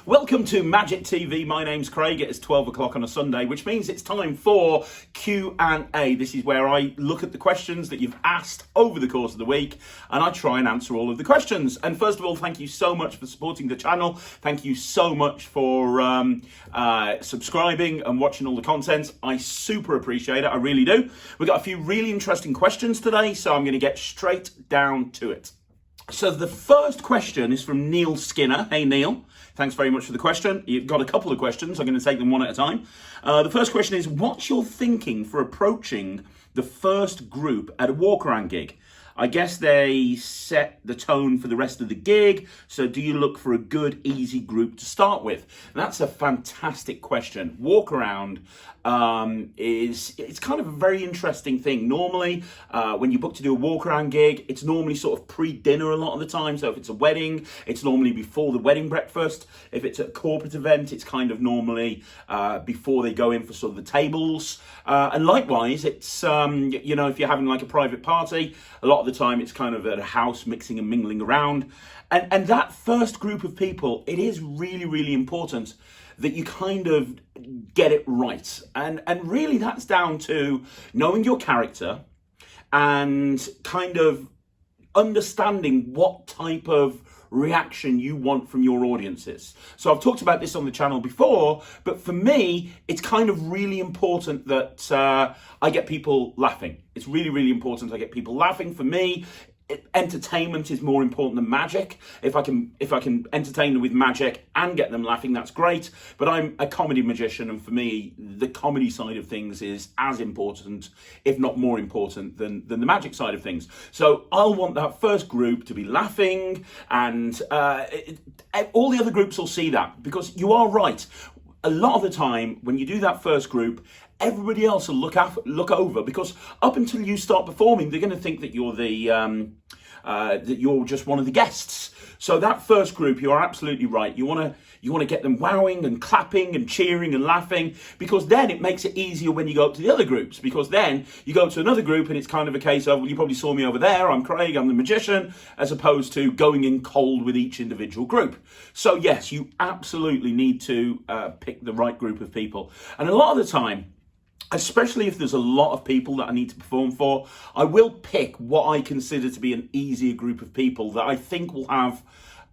Welcome to Magic TV. My name's Craig. It is 12 o'clock on a Sunday, which means it's time for Q&A. This is where I look at the questions that you've asked over the course of the week, and I try and answer all of the questions. And first of all, thank you so much for supporting the channel. Thank you so much for subscribing and watching all the content. I super appreciate it. I really do. We've got a few really interesting questions today, so I'm going to get straight down to it. So the first question is from Neil Skinner. Hey, Neil. Thanks very much for the question. You've got a couple of questions. I'm going to take them one at a time. The first question is, what's your thinking for approaching the first group at a Walkaround gig? I guess they set the tone for the rest of the gig, so do you look for a good, easy group to start with? And that's a fantastic question. Walkaround it's kind of a very interesting thing. Normally, when you book to do a Walkaround gig, it's normally sort of pre-dinner a lot of the time. So if it's a wedding, it's normally before the wedding breakfast. If it's a corporate event, it's kind of normally before they go in for sort of the tables. And likewise, it's, if you're having like a private party, a lot of the time it's kind of at a house mixing and mingling around. And that first group of people, it is really, really important that you kind of get it right. And really that's down to knowing your character and kind of understanding what type of reaction you want from your audiences. So I've talked about this on the channel before, but for me, it's kind of really important that I get people laughing. It's really, really important I get people laughing. For me, entertainment is more important than magic. If I can entertain them with magic and get them laughing, that's great. But I'm a comedy magician, and for me, the comedy side of things is as important, if not more important, than the magic side of things. So I'll want that first group to be laughing, and all the other groups will see that, because you are right. A lot of the time, when you do that first group, everybody else will look over, because up until you start performing, they're going to think that you're that you're just one of the guests. So that first group, you are absolutely right. You want to get them wowing and clapping and cheering and laughing, because then it makes it easier when you go up to the other groups, because then you go to another group and it's kind of a case of, well, you probably saw me over there, I'm Craig, I'm the magician, as opposed to going in cold with each individual group. So yes, you absolutely need to pick the right group of people. And a lot of the time, especially if there's a lot of people that I need to perform for, I will pick what I consider to be an easier group of people that I think will have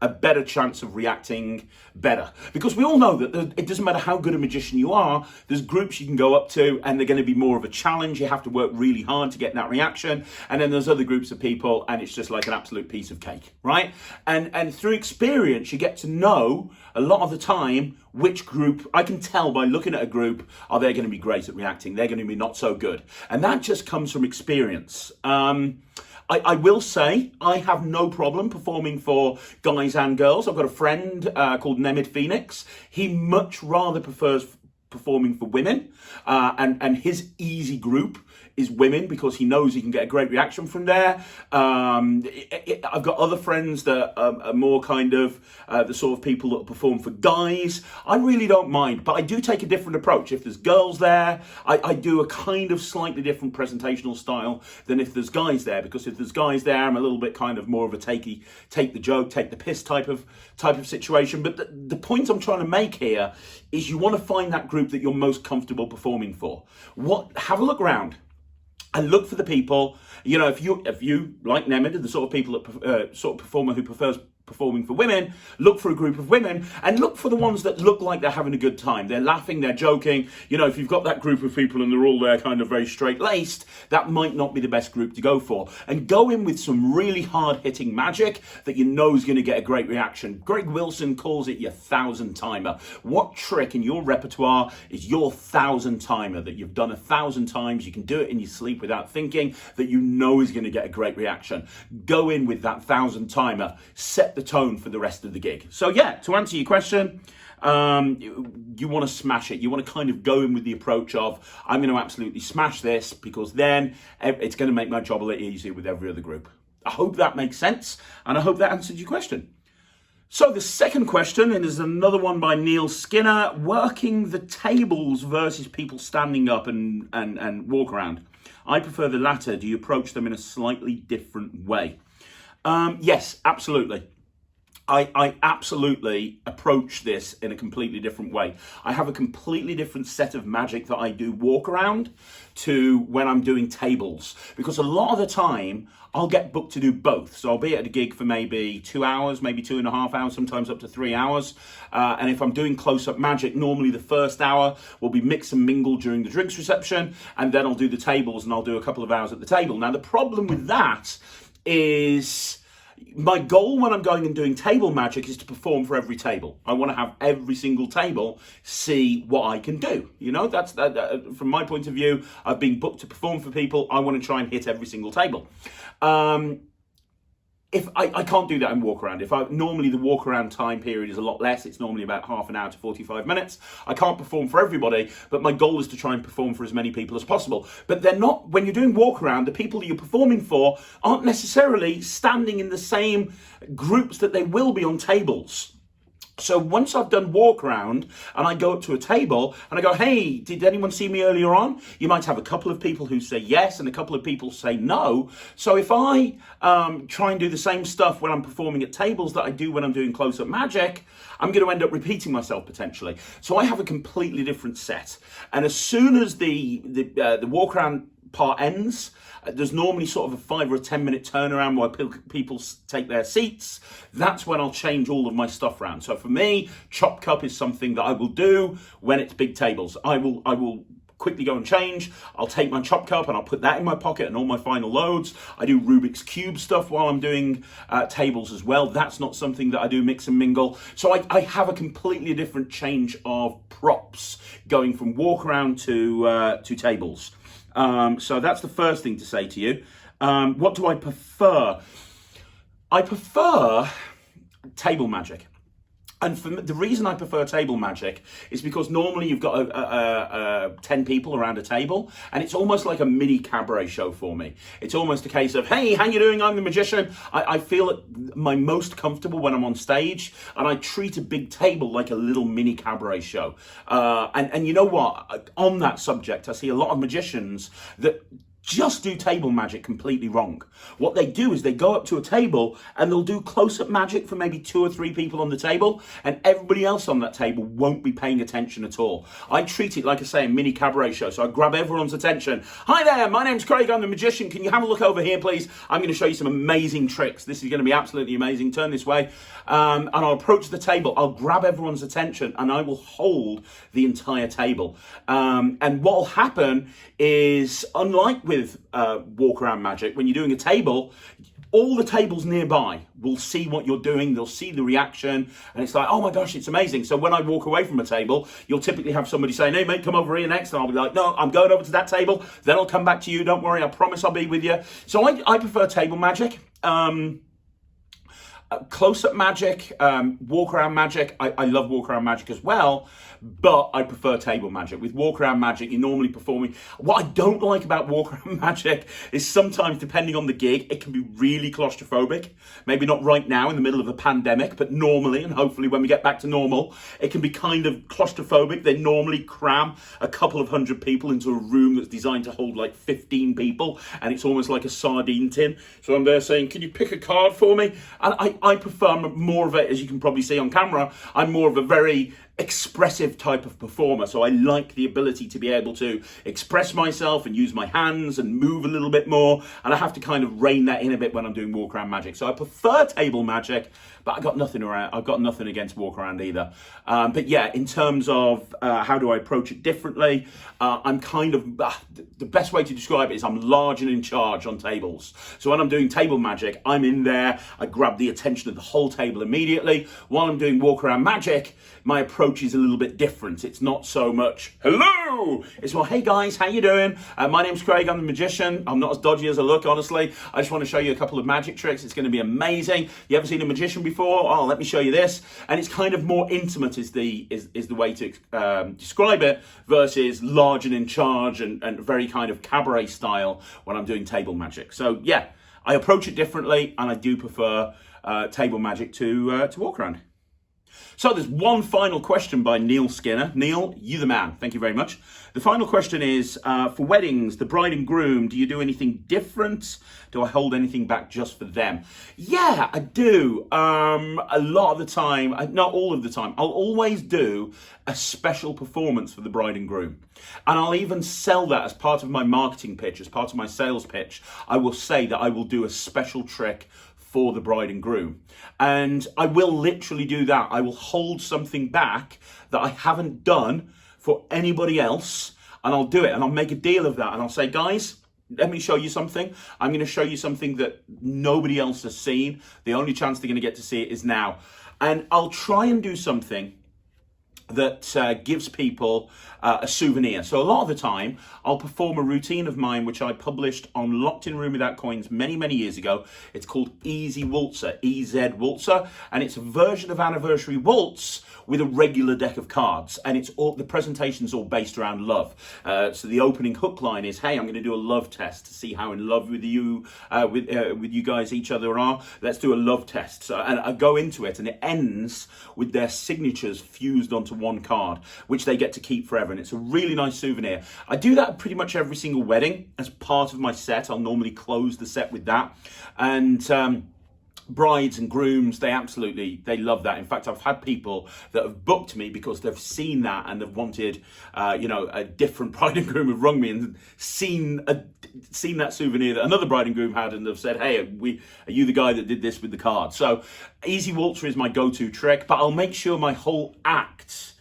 a better chance of reacting better. Because we all know that it doesn't matter how good a magician you are, there's groups you can go up to and they're going to be more of a challenge. You have to work really hard to get that reaction. And then there's other groups of people and it's just like an absolute piece of cake, right? And through experience, you get to know a lot of the time which group, I can tell by looking at a group, are they going to be great at reacting? They're going to be not so good. And that just comes from experience. I will say I have no problem performing for guys and girls. I've got a friend called Nemid Phoenix. He much rather prefers performing for women, and his easy group is women, because he knows he can get a great reaction from there. I've got other friends that are more kind of the sort of people that perform for guys. I really don't mind, but I do take a different approach. If there's girls there, I do a kind of slightly different presentational style than if there's guys there, because if there's guys there, I'm a little bit kind of more of a take the joke, take the piss type of situation. But the point I'm trying to make here is you want to find that group that you're most comfortable performing for. Have a look around and look for the people, if you like Nemid, the sort of people that sort of performer who prefers performing for women, look for a group of women and look for the ones that look like they're having a good time. They're laughing, they're joking. If you've got that group of people and they're all there kind of very straight-laced, that might not be the best group to go for. And go in with some really hard-hitting magic that you know is going to get a great reaction. Greg Wilson calls it your 1,000-timer. What trick in your repertoire is your 1,000-timer that you've done 1,000 times? You can do it in your sleep without thinking, that you know is going to get a great reaction. Go in with that 1,000-timer. Set the tone for the rest of the gig. So yeah, to answer your question, you want to smash it. You want to kind of go in with the approach of, I'm going to absolutely smash this, because then it's going to make my job a little easier with every other group. I hope that makes sense, and I hope that answered your question. So the second question, and there's another one by Neil Skinner, working the tables versus people standing up and walk around. I prefer the latter. Do you approach them in a slightly different way? Yes, absolutely. I absolutely approach this in a completely different way. I have a completely different set of magic that I do walk around to when I'm doing tables, because a lot of the time I'll get booked to do both. So I'll be at a gig for maybe 2 hours, maybe 2.5 hours, sometimes up to 3 hours. And if I'm doing close-up magic, normally the first hour will be mix and mingle during the drinks reception, and then I'll do the tables and I'll do a couple of hours at the table. Now, the problem with that is my goal when I'm going and doing table magic is to perform for every table. I want to have every single table see what I can do. You know, that's from my point of view. I've been booked to perform for people. I want to try and hit every single table. If I can't do that in walk around. Normally the walk around time period is a lot less. It's normally about half an hour to 45 minutes. I can't perform for everybody, but my goal is to try and perform for as many people as possible. But they're not, when you're doing walk around, the people that you're performing for aren't necessarily standing in the same groups that they will be on tables. So once I've done walk around and I go up to a table and I go, hey, did anyone see me earlier on? You might have a couple of people who say yes and a couple of people say no. So if I try and do the same stuff when I'm performing at tables that I do when I'm doing close-up magic, I'm going to end up repeating myself potentially. So I have a completely different set. And as soon as the walk around part ends, there's normally sort of a 5 or 10 minute turnaround while people take their seats. That's when I'll change all of my stuff around. So for me, chop cup is something that I will do when it's big tables. I will quickly go and change. I'll take my chop cup and I'll put that in my pocket and all my final loads. I do Rubik's Cube stuff while I'm doing tables as well. That's not something that I do mix and mingle. So I have a completely different change of props going from walk around to tables. So that's the first thing to say to you. What do I prefer? I prefer table magic. And the reason I prefer table magic is because normally you've got 10 people around a table, and it's almost like a mini cabaret show for me. It's almost a case of, hey, how you doing? I'm the magician. I feel at my most comfortable when I'm on stage, and I treat a big table like a little mini cabaret show. And you know what? On that subject, I see a lot of magicians that just do table magic completely wrong. What they do is they go up to a table and they'll do close-up magic for maybe 2 or 3 people on the table, and everybody else on that table won't be paying attention at all. I treat it like I say, a mini cabaret show, so I grab everyone's attention. Hi there, my name's Craig, I'm the magician. Can you have a look over here, please? I'm going to show you some amazing tricks. This is going to be absolutely amazing. Turn this way. And I'll approach the table. I'll grab everyone's attention and I will hold the entire table. And what will happen is, unlike with walk around magic, when you're doing a table, all the tables nearby will see what you're doing. They'll see the reaction, and it's like, oh my gosh, it's amazing. So when I walk away from a table, you'll typically have somebody saying, hey mate, come over here next, and I'll be like, no, I'm going over to that table, then I'll come back to you, don't worry, I promise I'll be with you. So I prefer table magic. Close-up magic, walk-around magic, I love walk-around magic as well, but I prefer table magic. With walk-around magic, you're normally performing. What I don't like about walk-around magic is sometimes, depending on the gig, it can be really claustrophobic. Maybe not right now in the middle of a pandemic, but normally, and hopefully when we get back to normal, it can be kind of claustrophobic. They normally cram a couple of 100 people into a room that's designed to hold like 15 people, and it's almost like a sardine tin. So I'm there saying, can you pick a card for me? And I prefer more of it, as you can probably see on camera, I'm more of a very expressive type of performer. So I like the ability to be able to express myself and use my hands and move a little bit more. And I have to kind of rein that in a bit when I'm doing walk around magic. So I prefer table magic, but I've got nothing against walk around either. But yeah, in terms of how do I approach it differently, I'm kind of, the best way to describe it is I'm large and in charge on tables. So when I'm doing table magic, I'm in there, I grab the attention of the whole table immediately. While I'm doing walk around magic, my approach is a little bit different. It's not so much, hello! It's more, hey guys, how you doing? My name's Craig, I'm the magician. I'm not as dodgy as I look, honestly. I just want to show you a couple of magic tricks. It's going to be amazing. You ever seen a magician before? Oh, let me show you this. And it's kind of more intimate is the way to describe it, versus large and in charge and very kind of cabaret style when I'm doing table magic. So yeah, I approach it differently, and I do prefer table magic to walk around. So there's one final question by Neil Skinner. Neil, you the man. Thank you very much. The final question is, for weddings, the bride and groom, do you do anything different? Do I hold anything back just for them? Yeah, I do. A lot of the time, not all of the time, I'll always do a special performance for the bride and groom. And I'll even sell that as part of my marketing pitch, as part of my sales pitch. I will say that I will do a special trick for the bride and groom. And I will literally do that. I will hold something back that I haven't done for anybody else, and I'll do it, and I'll make a deal of that, and I'll say, guys, let me show you something. I'm going to show you something that nobody else has seen. The only chance they're going to get to see it is now. And I'll try and do something that gives people a souvenir. So a lot of the time, I'll perform a routine of mine, which I published on Locked In Room Without Coins many, many years ago. It's called Easy Waltzer, EZ Waltzer, and it's a version of Anniversary Waltz with a regular deck of cards, and it's all, the presentation's all based around love. So the opening hook line is, hey, I'm going to do a love test to see how in love with you, with you guys each other are. Let's do a love test. So, and I go into it, and it ends with their signatures fused onto one card, which they get to keep forever, and it's a really nice souvenir. I do that at pretty much every single wedding as part of my set. I'll normally close the set with that, and brides and grooms, they love that. In fact, I've had people that have booked me because they've seen that and they've wanted, a different bride and groom have rung me and seen that souvenir that another bride and groom had, and they've said, hey, are you the guy that did this with the card? So Easy Waltzer is my go-to trick, but I'll make sure my whole act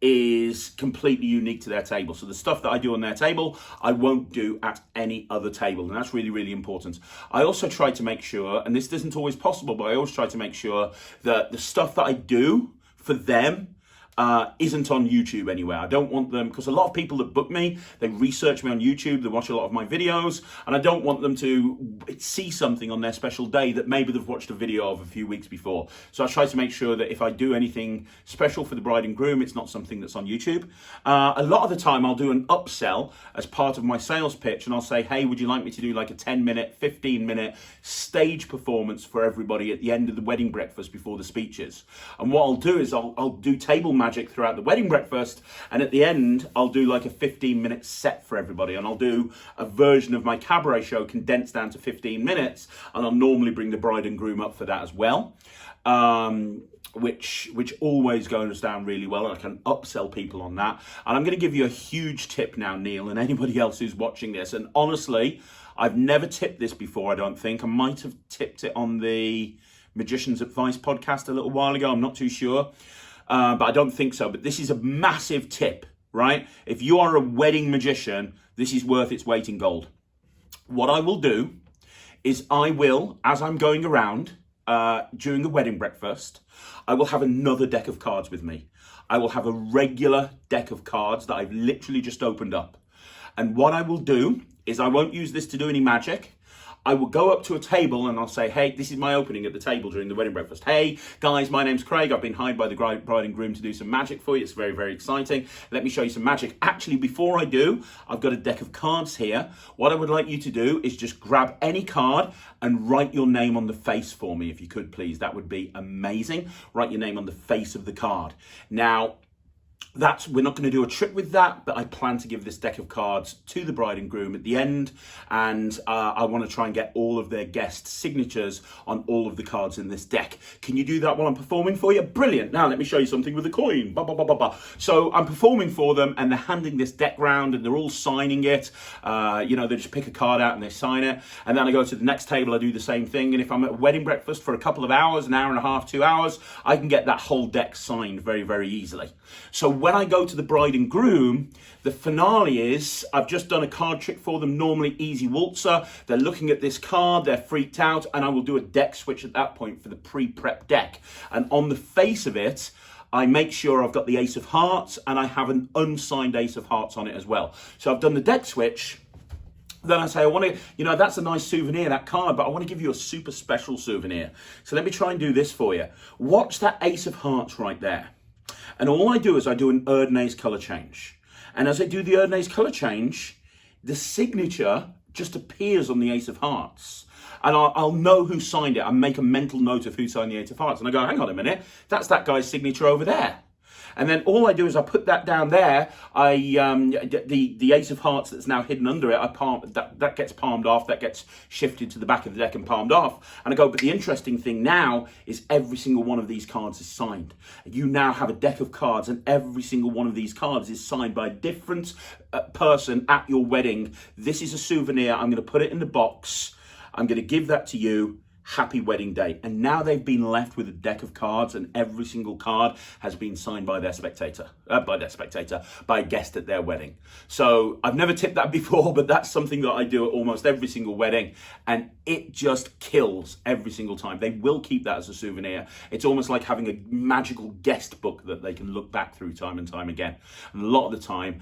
is completely unique to their table. So the stuff that I do on their table, I won't do at any other table. And that's really, really important. I also try to make sure, and this isn't always possible, but I always try to make sure that the stuff that I do for them isn't on YouTube anywhere. I don't want them, because a lot of people that book me, they research me on YouTube, they watch a lot of my videos, and I don't want them to see something on their special day that maybe they've watched a video of a few weeks before. So I try to make sure that if I do anything special for the bride and groom, it's not something that's on YouTube. A lot of the time I'll do an upsell as part of my sales pitch, and I'll say, hey, would you like me to do like a 10-minute, 15-minute stage performance for everybody at the end of the wedding breakfast before the speeches? And what I'll do is I'll do table magic throughout the wedding breakfast, and at the end I'll do like a 15-minute set for everybody, and I'll do a version of my cabaret show condensed down to 15 minutes, and I'll normally bring the bride and groom up for that as well, which always goes down really well, and I can upsell people on that. And I'm going to give you a huge tip now, Neil, and anybody else who's watching this, and honestly, I've never tipped this before, I don't think. I might have tipped it on the Magician's Advice podcast a little while ago, I'm not too sure. But I don't think so. But this is a massive tip, right? If you are a wedding magician, this is worth its weight in gold. What I will do is I will, as I'm going around during the wedding breakfast, I will have another deck of cards with me. I will have a regular deck of cards that I've literally just opened up. And what I will do is I won't use this to do any magic. I will go up to a table and I'll say, hey, this is my opening at the table during the wedding breakfast. Hey, guys, my name's Craig. I've been hired by the bride and groom to do some magic for you. It's very, very exciting. Let me show you some magic. Actually, before I do, I've got a deck of cards here. What I would like you to do is just grab any card and write your name on the face for me, if you could, please. That would be amazing. Write your name on the face of the card. Now, we're not going to do a trick with that, but I plan to give this deck of cards to the bride and groom at the end, and I want to try and get all of their guest signatures on all of the cards in this deck. Can you do that while I'm performing for you? Brilliant. Now let me show you something with a coin. Bah, bah, bah, bah, bah. So I'm performing for them, and they're handing this deck round, and they're all signing it. They just pick a card out and they sign it, and then I go to the next table, I do the same thing, and if I'm at a wedding breakfast for a couple of hours, an hour and a half, 2 hours, I can get that whole deck signed very, very easily. So when I go to the bride and groom, the finale is, I've just done a card trick for them, normally Easy Waltzer. They're looking at this card, they're freaked out, and I will do a deck switch at that point for the pre-prep deck. And on the face of it, I make sure I've got the Ace of Hearts, and I have an unsigned Ace of Hearts on it as well. So I've done the deck switch. Then I say, I want to, that's a nice souvenir, that card, but I want to give you a super special souvenir. So let me try and do this for you. Watch that Ace of Hearts right there. And all I do is I do an Erdnase color change. And as I do the Erdnase color change, the signature just appears on the Ace of Hearts. And I'll know who signed it. I make a mental note of who signed the Ace of Hearts. And I go, hang on a minute, that's that guy's signature over there. And then all I do is I put that down there. The Ace of Hearts that's now hidden under it, that gets palmed off. That gets shifted to the back of the deck and palmed off. And I go, but the interesting thing now is every single one of these cards is signed. You now have a deck of cards, and every single one of these cards is signed by a different person at your wedding. This is a souvenir. I'm going to put it in the box. I'm going to give that to you. Happy wedding day. And now they've been left with a deck of cards, and every single card has been signed by their spectator, by a guest at their wedding. So I've never tipped that before, but that's something that I do at almost every single wedding, and it just kills every single time. They will keep that as a souvenir. It's almost like having a magical guest book that they can look back through time and time again. And a lot of the time,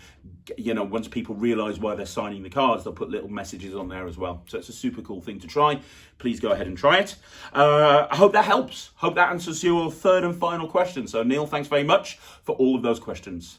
you know, once people realize why they're signing the cards, they'll put little messages on there as well. So it's a super cool thing to try. Please go ahead and try it. I hope that helps. Hope that answers your third and final question. So Neil, thanks very much for all of those questions.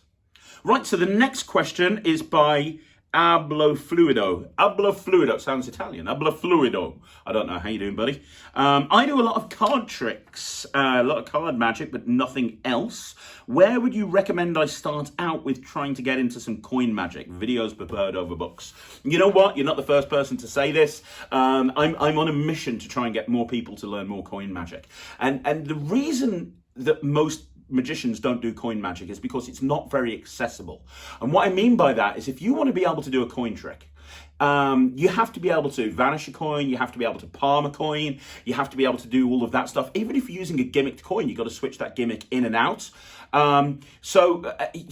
Right, so the next question is by Ablofludio. Ablofluido sounds Italian. Ablofluido. I don't know. How you doing, buddy? I do a lot of card tricks, a lot of card magic, but nothing else. Where would you recommend I start out with trying to get into some coin magic? Videos preferred over books. You know what? You're not the first person to say this. I'm on a mission to try and get more people to learn more coin magic. And the reason that most magicians don't do coin magic is because it's not very accessible. And what I mean by that is if you want to be able to do a coin trick, you have to be able to vanish a coin, you have to be able to palm a coin, you have to be able to do all of that stuff. Even if you're using a gimmicked coin, you've got to switch that gimmick in and out. You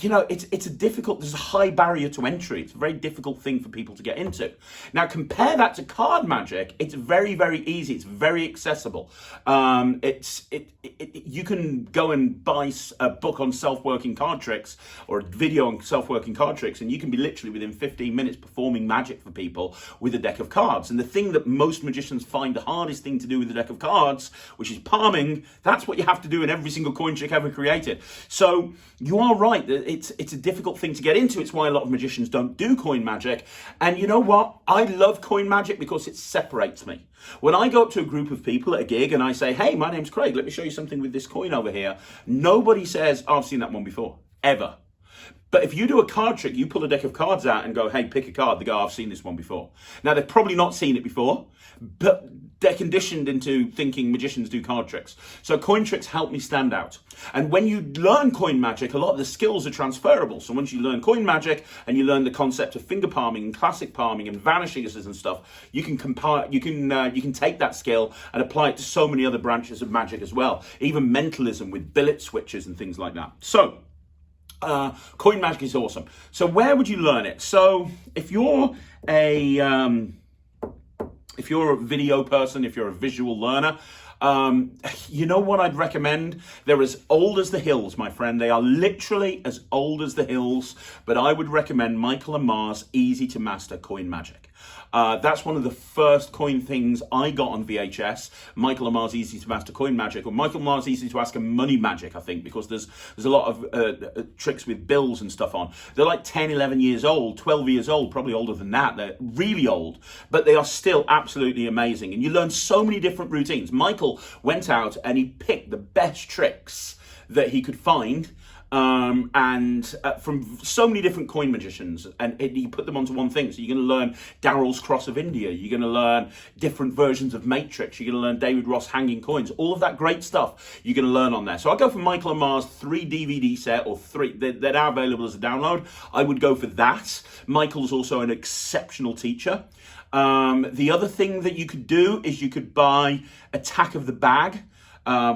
know, it's a difficult, there's a high barrier to entry. It's a very difficult thing for people to get into. Now, compare that to card magic. It's very, very easy. It's very accessible. You can go and buy a book on self-working card tricks or a video on self-working card tricks, and you can be literally within 15 minutes performing magic for people with a deck of cards. And the thing that most magicians find the hardest thing to do with a deck of cards, which is palming, that's what you have to do in every single coin trick ever created. So you are right, it's a difficult thing to get into. It's why a lot of magicians don't do coin magic. And you know what? I love coin magic because it separates me. When I go up to a group of people at a gig and I say, hey, my name's Craig, let me show you something with this coin over here. Nobody says, oh, I've seen that one before, ever. But if you do a card trick, you pull a deck of cards out and go, hey, pick a card. They go, I've seen this one before. Now, they've probably not seen it before, but they're conditioned into thinking magicians do card tricks. So coin tricks help me stand out. And when you learn coin magic, a lot of the skills are transferable. So once you learn coin magic and you learn the concept of finger palming and classic palming and vanishing and stuff, you can take that skill and apply it to so many other branches of magic as well. Even mentalism with billet switches and things like that. So coin magic is awesome. So where would you learn it? So if you're a video person, if you're a visual learner, you know what I'd recommend? They're as old as the hills, my friend. They are literally as old as the hills, but I would recommend Michael Amar's Easy to Master Coin Magic. That's one of the first coin things I got on VHS. Michael Amar's Easy to Master Coin Magic, or Michael Amar's Easy to Ask Money Magic, I think, because there's a lot of tricks with bills and stuff on. They're like 10, 11 years old, 12 years old, probably older than that. They're really old, but they are still absolutely amazing. And you learn so many different routines. Michael went out and he picked the best tricks that he could find, from so many different coin magicians, and he put them onto one thing. So you're going to learn Daryl's Cross of India, you're going to learn different versions of Matrix, you're going to learn David Ross hanging coins, all of that great stuff you're going to learn on there. So I go for Michael Amar's 3 DVD set, or 3 that are available as a download. I would go for that. Michael's also an exceptional teacher. The other thing that you could do is you could buy Attack of the Bag,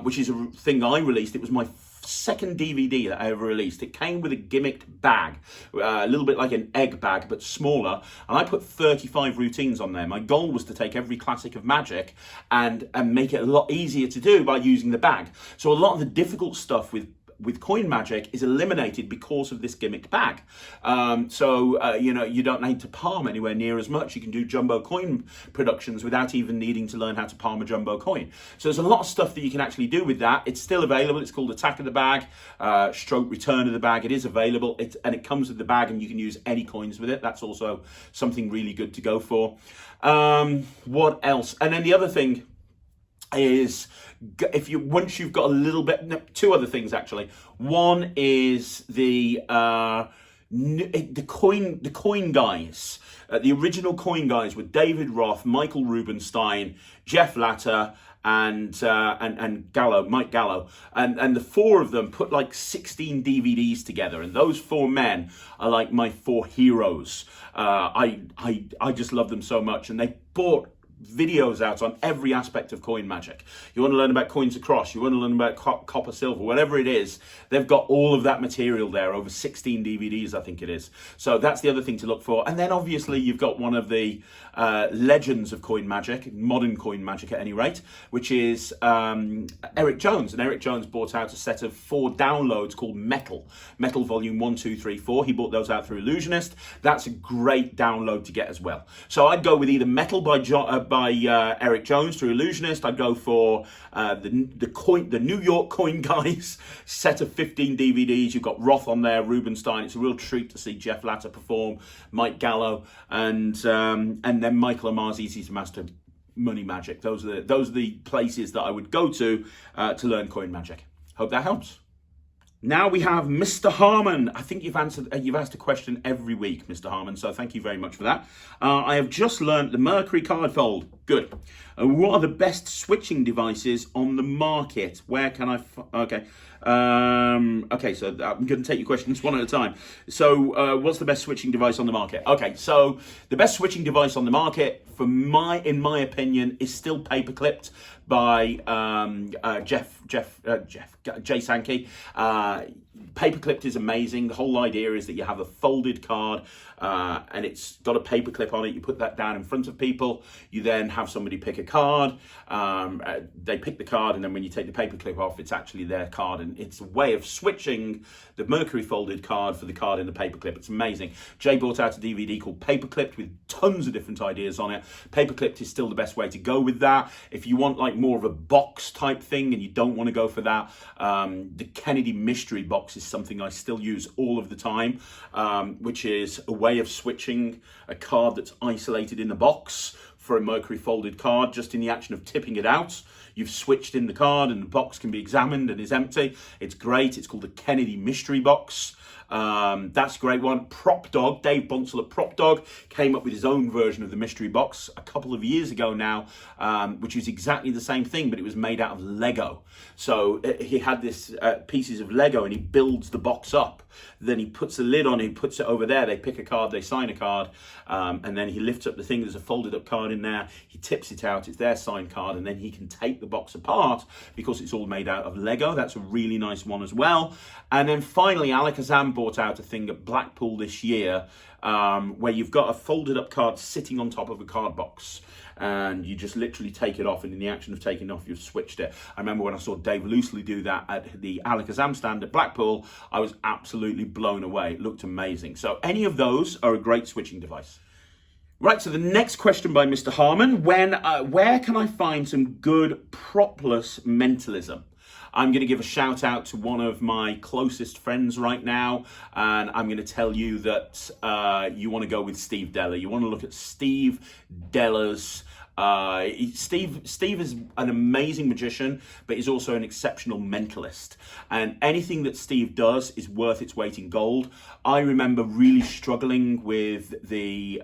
which is a thing I released. It was my second DVD that I ever released. It came with a gimmicked bag, a little bit like an egg bag, but smaller. And I put 35 routines on there. My goal was to take every classic of magic and make it a lot easier to do by using the bag. So a lot of the difficult stuff with with coin magic is eliminated because of this gimmicked bag. You don't need to palm anywhere near as much. You can do jumbo coin productions without even needing to learn how to palm a jumbo coin. So there's a lot of stuff that you can actually do with that. It's still available. It's called Attack of the Bag, stroke Return of the Bag. It is available, and it comes with the bag, and you can use any coins with it. That's also something really good to go for. What else? And then the other thing is, once you've got a little bit, no, two other things actually. One is the coin guys. The original coin guys were David Roth, Michael Rubenstein, Jeff Latter, and Mike Gallo, and the four of them put like 16 DVDs together, and those four men are like my four heroes. I just love them so much, and they bought videos out on every aspect of coin magic. You want to learn about coins across, you want to learn about copper, silver, whatever it is, they've got all of that material there, over 16 DVDs I think it is. So that's the other thing to look for. And then obviously you've got one of the legends of coin magic, modern coin magic at any rate, which is Eric Jones. And Eric Jones bought out a set of 4 downloads called Metal Volume 1, 2, 3, 4. He bought those out through Illusionist. That's a great download to get as well. So I'd go with either Metal by Eric Jones through Illusionist. I'd go for the New York Coin Guys set of 15 DVDs. You've got Roth on there, Rubenstein. It's a real treat to see Jeff Latter perform, Mike Gallo, and then Michael Amar's Easy to Master Money Magic. Those are the places that I would go to learn coin magic. Hope that helps. Now we have Mr. Harmon. I think you've asked a question every week, Mr. Harmon, so thank you very much for that. I have just learnt the Mercury card fold. Good. What are the best switching devices on the market? Where can I... Okay. Okay, so I'm going to take your questions one at a time. So what's the best switching device on the market? Okay, so the best switching device on the market, in my opinion, is still paper clipped by Jay Sankey. Paper clipped is amazing. The whole idea is that you have a folded card and it's got a paper clip on it. You put that down in front of people. You then have somebody pick a card. They pick the card, and then when you take the paper clip off, it's actually their card. And it's a way of switching the Mercury folded card for the card in the paper clip. It's amazing. Jay brought out a DVD called Paper Clipped with tons of different ideas on it. Paper clipped is still the best way to go with that. If you want like more of a box type thing and you don't want to go for that, the Kennedy mystery box is something I still use all of the time, which is a way of switching a card that's isolated in the box for a Mercury folded card. Just in the action of tipping it out, you've switched in the card and the box can be examined and is empty. It's great. It's called the Kennedy mystery box. That's a great one. Prop Dog, Dave Bunsell at Prop Dog, came up with his own version of the mystery box a couple of years ago now, which was exactly the same thing, but it was made out of Lego. So he had this pieces of Lego and he builds the box up. Then he puts the lid on, he puts it over there, they pick a card, they sign a card, and then he lifts up the thing, there's a folded up card in there, he tips it out, it's their signed card, and then he can take the box apart because it's all made out of Lego. That's a really nice one as well. And then finally, Alakazam brought out a thing at Blackpool this year where you've got a folded up card sitting on top of a card box, and you just literally take it off, and in the action of taking it off, you've switched it. I remember when I saw Dave Loosely do that at the Alakazam stand at Blackpool, I was absolutely blown away. It looked amazing. So any of those are a great switching device. Right, so the next question by Mr. Harmon, where can I find some good propless mentalism? I'm going to give a shout out to one of my closest friends right now, and I'm going to tell you that you want to go with Steve Della. You want to look at Steve Della's. Steve is an amazing magician, but he's also an exceptional mentalist. And anything that Steve does is worth its weight in gold. I remember really struggling with the...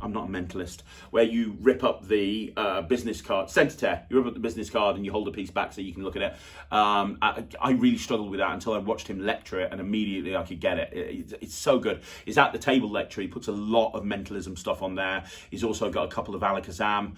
I'm not a mentalist, where you rip up the business card, center tear, you rip up the business card and you hold a piece back so you can look at it. I really struggled with that until I watched him lecture it, and immediately I could get it. It's so good. He's at the table lecture, he puts a lot of mentalism stuff on there. He's also got a couple of Alakazam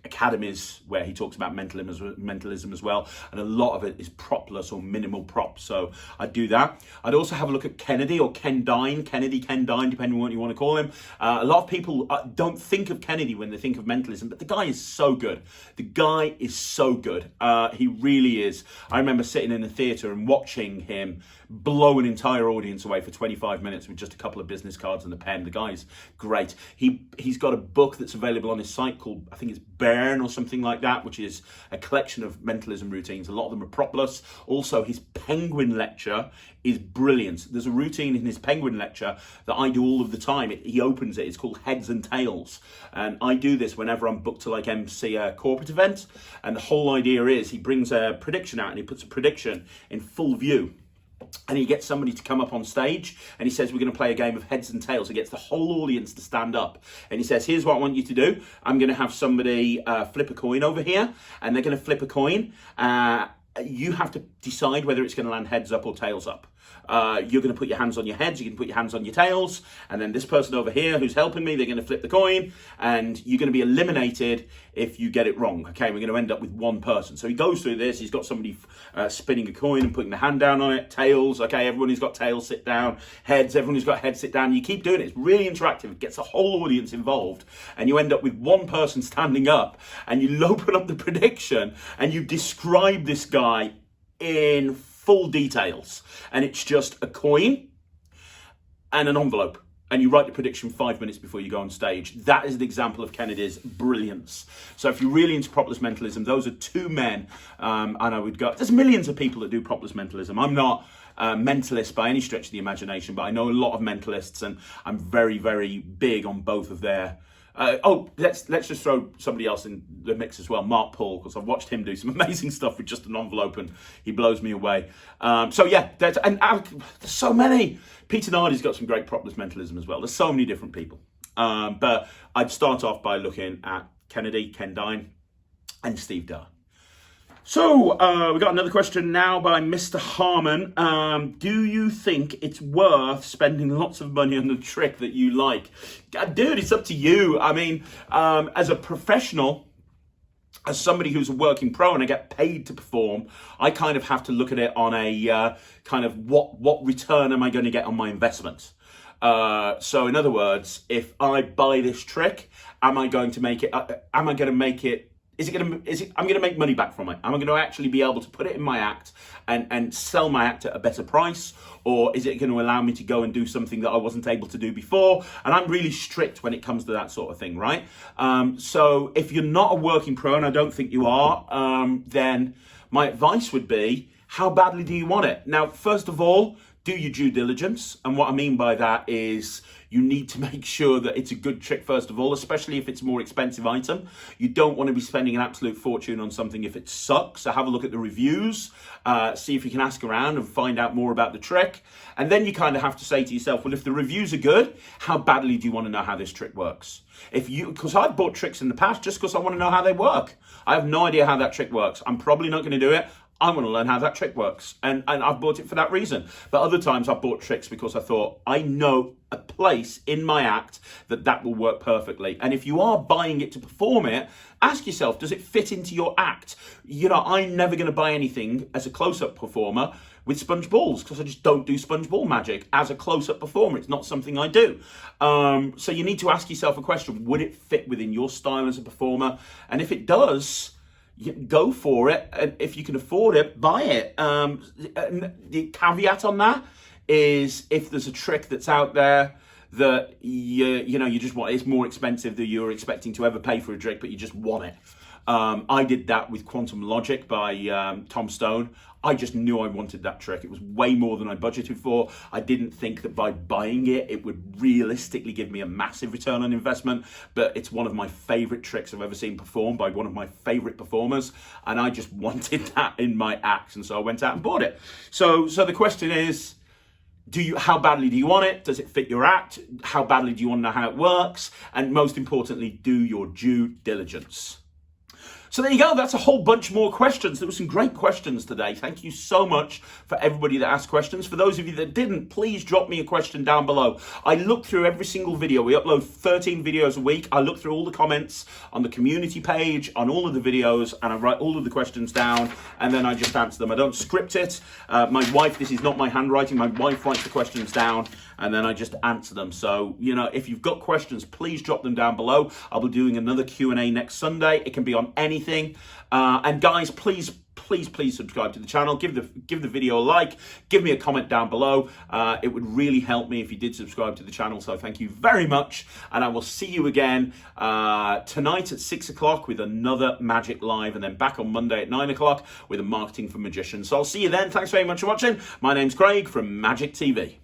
academies where he talks about mentalism as well, and a lot of it is propless or minimal props, so I'd do that. I'd also have a look at Kennedy or Ken Dine, depending on what you want to call him. him. A lot of people don't think of Kennedy when they think of mentalism, but the guy is so good. The guy is so good. He really is. I remember sitting in the theatre and watching him blow an entire audience away for 25 minutes with just a couple of business cards and a pen. The guy's great. He's got a book that's available on his site called, I think it's Burn or something like that, which is a collection of mentalism routines. A lot of them are Propless. Also, his penguin lecture is brilliant. There's a routine in his penguin lecture that I do all of the time. He opens it. It's called Heads and Tails. And I do this whenever I'm booked to like MC a corporate event. And the whole idea is he brings a prediction out and he puts a prediction in full view. And he gets somebody to come up on stage and he says, we're going to play a game of heads and tails. He gets the whole audience to stand up. And he says, here's what I want you to do. I'm going to have somebody flip a coin over here and they're going to flip a coin. You have to decide whether it's going to land heads up or tails up. You're going to put your hands on your heads, you can put your hands on your tails, and then this person over here who's helping me, they're going to flip the coin, and you're going to be eliminated if you get it wrong. Okay, we're going to end up with one person. So he goes through this, he's got somebody spinning a coin and putting the hand down on it, tails, okay, everyone who's got tails sit down, heads, everyone who's got heads sit down. You keep doing it, it's really interactive, it gets the whole audience involved, and you end up with one person standing up, and you open up the prediction, and you describe this guy in full details, and it's just a coin and an envelope, and you write the prediction 5 minutes before you go on stage. That is an example of Kennedy's brilliance. So if you're really into Propless mentalism, those are two men, and I would go, there's millions of people that do Propless mentalism. I'm not a mentalist by any stretch of the imagination, but I know a lot of mentalists, and I'm very, very big on both of their let's just throw somebody else in the mix as well, Mark Paul, because I've watched him do some amazing stuff with just an envelope, and he blows me away. So yeah, there's so many. Peter Nardi's got some great Propless mentalism as well. There's so many different people. But I'd start off by looking at Kennedy, Ken Dine, and Steve Durr. So, we got another question now by Mr. Harmon. Do you think it's worth spending lots of money on the trick that you like? Dude, it's up to you. I mean, as a professional, as somebody who's a working pro and I get paid to perform, I kind of have to look at it on a kind of what return am I going to get on my investment? So in other words, if I buy this trick, am I going to make it, I'm going to make money back from it? Am I going to actually be able to put it in my act and sell my act at a better price? Or is it going to allow me to go and do something that I wasn't able to do before? And I'm really strict when it comes to that sort of thing, right? So if you're not a working pro, and I don't think you are, then my advice would be, how badly do you want it? Now, first of all, do your due diligence. And what I mean by that is you need to make sure that it's a good trick, first of all, especially if it's a more expensive item. You don't want to be spending an absolute fortune on something if it sucks. So have a look at the reviews, see if you can ask around and find out more about the trick. And then you kind of have to say to yourself, well, if the reviews are good, how badly do you want to know how this trick works? Because I've bought tricks in the past just because I want to know how they work. I have no idea how that trick works. I'm probably not going to do it. I want to learn how that trick works. And I've bought it for that reason. But other times I've bought tricks because I thought, I know a place in my act that will work perfectly. And if you are buying it to perform it, ask yourself, does it fit into your act? You know, I'm never going to buy anything as a close-up performer with sponge balls because I just don't do sponge ball magic as a close-up performer. It's not something I do. So you need to ask yourself a question, would it fit within your style as a performer? And if it does, go for it, and if you can afford it, buy it. The caveat on that is if there's a trick that's out there that you just want, it's more expensive than you're expecting to ever pay for a trick, but you just want it. I did that with Quantum Logic by Tom Stone. I just knew I wanted that trick. It was way more than I budgeted for. I didn't think that by buying it, it would realistically give me a massive return on investment, but it's one of my favorite tricks I've ever seen performed by one of my favorite performers, and I just wanted that in my act, and so I went out and bought it. So the question is, how badly do you want it? Does it fit your act? How badly do you want to know how it works? And most importantly, do your due diligence. So there you go, that's a whole bunch more questions. There were some great questions today. Thank you so much for everybody that asked questions. For those of you that didn't, please drop me a question down below. I look through every single video. We upload 13 videos a week. I look through all the comments on the community page, on all of the videos, and I write all of the questions down, and then I just answer them. I don't script it. My wife, this is not my handwriting, my wife writes the questions down, and then I just answer them. So, you know, if you've got questions, please drop them down below. I'll be doing another Q&A next Sunday. It can be on anything. And guys, please subscribe to the channel. Give the video a like. Give me a comment down below. It would really help me if you did subscribe to the channel. So thank you very much. And I will see you again tonight at 6 o'clock with another Magic Live, and then back on Monday at 9 o'clock with a Marketing for Magicians. So I'll see you then. Thanks very much for watching. My name's Craig from Magic TV.